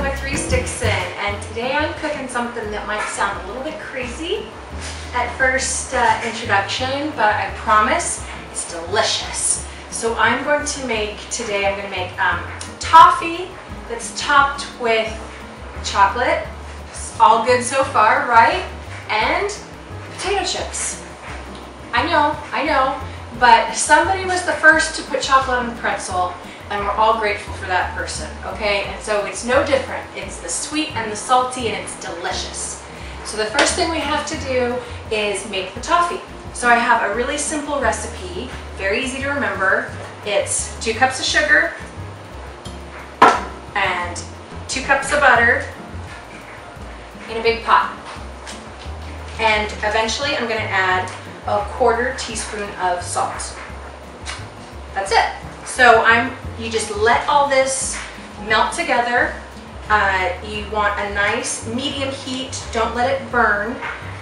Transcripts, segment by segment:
my 3 sticks in, and today I'm cooking something that might sound a little bit crazy at first introduction, but I promise it's delicious. So I'm going to make toffee that's topped with chocolate. It's all good so far, right? And potato chips. I know, but somebody was the first to put chocolate on the pretzel, and we're all grateful for that person, okay? And so it's no different. It's the sweet and the salty, and it's delicious. So the first thing we have to do is make the toffee. So I have a really simple recipe, very easy to remember. It's 2 cups of sugar and 2 cups of butter in a big pot. And eventually I'm gonna add a 1/4 teaspoon of salt. That's it. So you just let all this melt together. You want a nice medium heat. Don't let it burn,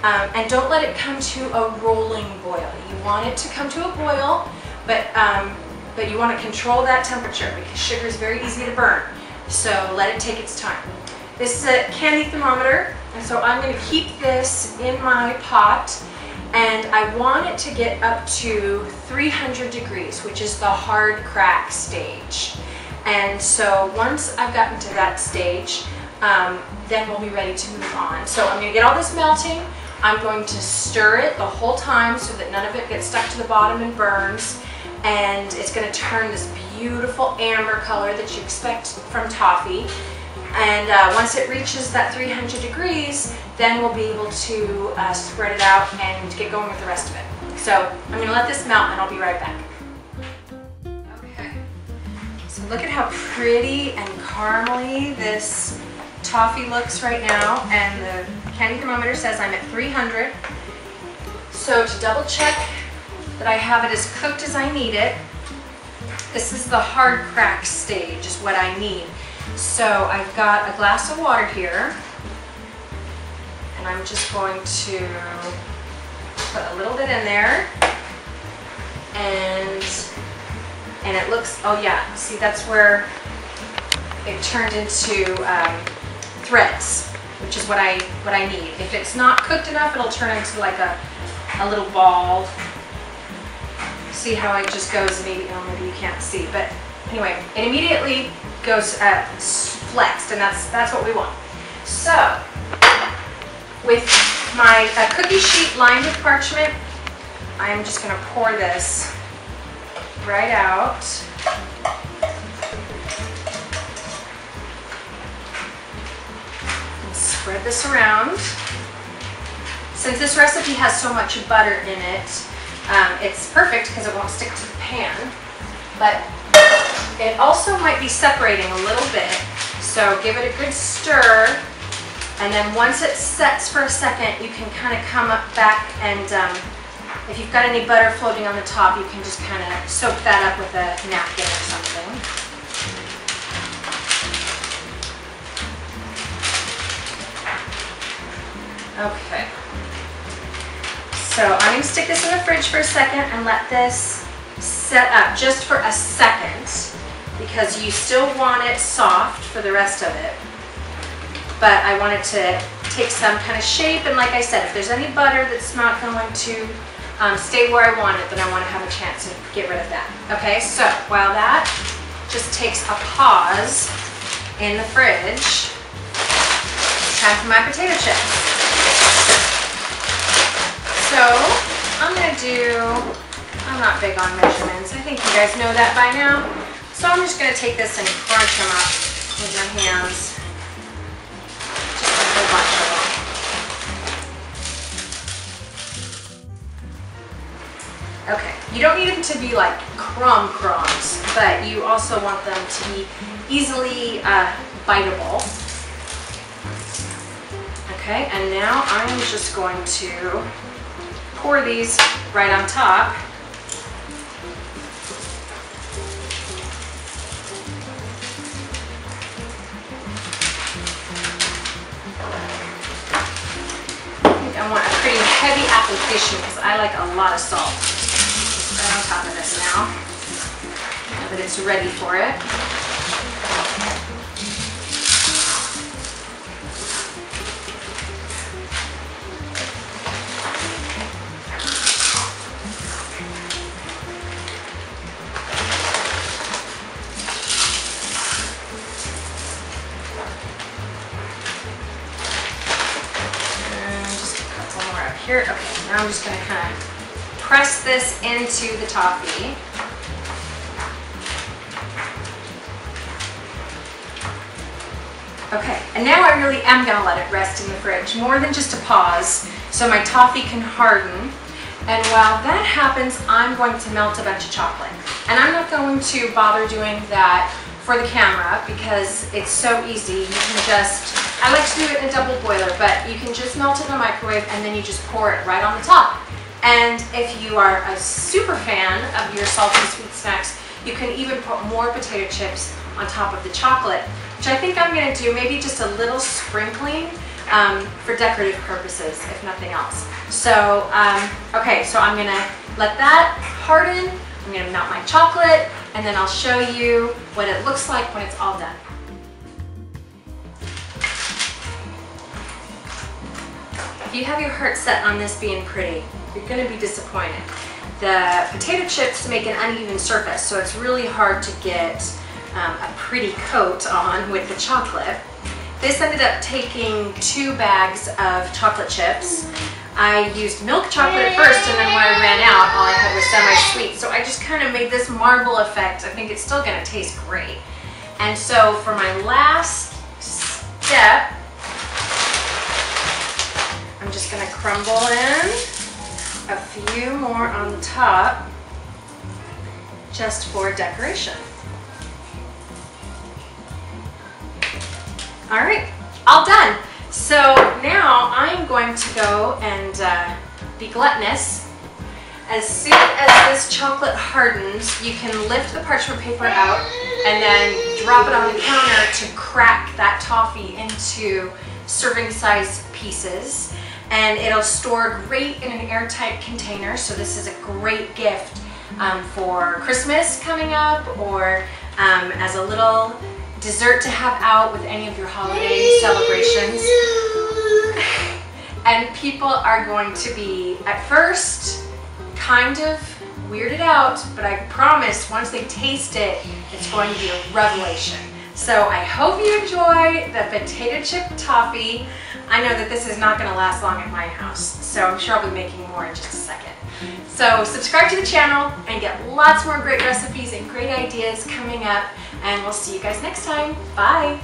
and don't let it come to a rolling boil. You want it to come to a boil, but you want to control that temperature because sugar is very easy to burn. So let it take its time. This is a candy thermometer, and so I'm going to keep this in my pot. And I want it to get up to 300 degrees, which is the hard crack stage. And so once I've gotten to that stage, then we'll be ready to move on. So I'm gonna get all this melting. I'm going to stir it the whole time so that none of it gets stuck to the bottom and burns. And it's gonna turn this beautiful amber color that you expect from toffee. And once it reaches that 300 degrees, then we'll be able to spread it out and get going with the rest of it. So I'm gonna let this melt and I'll be right back. Okay, so look at how pretty and caramely this toffee looks right now, and the candy thermometer says I'm at 300. So to double check that I have it as cooked as I need it, this is the hard crack stage is what I need. So I've got a glass of water here, and I'm just going to put a little bit in there, and it looks, oh yeah, see, that's where it turned into threads, which is what I need. If it's not cooked enough, it'll turn into like a little ball. See how it just goes, maybe you can't see, but anyway, it immediately goes flexed, and that's what we want. So with my cookie sheet lined with parchment, I'm just going to pour this right out. And spread this around. Since this recipe has so much butter in it, it's perfect because it won't stick to the pan, but it also might be separating a little bit, so give it a good stir, and then once it sets for a second, you can kind of come up back, and if you've got any butter floating on the top, you can just kind of soak that up with a napkin or something. Okay, so I'm going to stick this in the fridge for a second and let this set up just for a second, because you still want it soft for the rest of it, but I want it to take some kind of shape, and like I said, if there's any butter that's not going to stay where I want it, then I want to have a chance to get rid of that. Okay, so while that just takes a pause in the fridge, it's time for my potato chips. So I'm not big on measurements. I think you guys know that by now. So I'm just going to take this and crunch them up with my hands. Just a whole bunch of them. Okay, you don't need them to be like crumbs, but you also want them to be easily biteable. Okay, and now I'm just going to pour these right on top. I want a pretty heavy application because I like a lot of salt. Right on top of this now that it's ready for it. here. Okay, now I'm just gonna kind of press this into the toffee. Okay, and now I really am gonna let it rest in the fridge, more than just a pause, so my toffee can harden. And while that happens, I'm going to melt a bunch of chocolate. And I'm not going to bother doing that for the camera because it's so easy. You can just, I like to do it in a double boiler, but you can just melt it in the microwave and then you just pour it right on the top. And if you are a super fan of your salty sweet snacks, you can even put more potato chips on top of the chocolate, which I think I'm going to do maybe just a little sprinkling for decorative purposes, if nothing else. So, okay, so I'm going to let that harden. I'm going to melt my chocolate, and then I'll show you what it looks like when it's all done. If you have your heart set on this being pretty, you're going to be disappointed. The potato chips make an uneven surface, so it's really hard to get a pretty coat on with the chocolate. This ended up taking 2 bags of chocolate chips. I used milk chocolate at first, and then when I ran out, all I had was semi-sweet. So I just kind of made this marble effect. I think it's still going to taste great. And so for my last step, I'm just going to crumble in a few more on the top, just for decoration. All right, all done. So now I'm going to go and be gluttonous. As soon as this chocolate hardens, you can lift the parchment paper out and then drop it on the counter to crack that toffee into serving size pieces. And it'll store great in an airtight container. So this is a great gift for Christmas coming up, or as a little dessert to have out with any of your holiday celebrations. And people are going to be, at first, kind of weirded out, but I promise once they taste it, it's going to be a revelation. So I hope you enjoy the potato chip toffee. I know that this is not going to last long at my house, so I'm sure I'll be making more in just a second. So subscribe to the channel and get lots more great recipes and great ideas coming up, and we'll see you guys next time. Bye!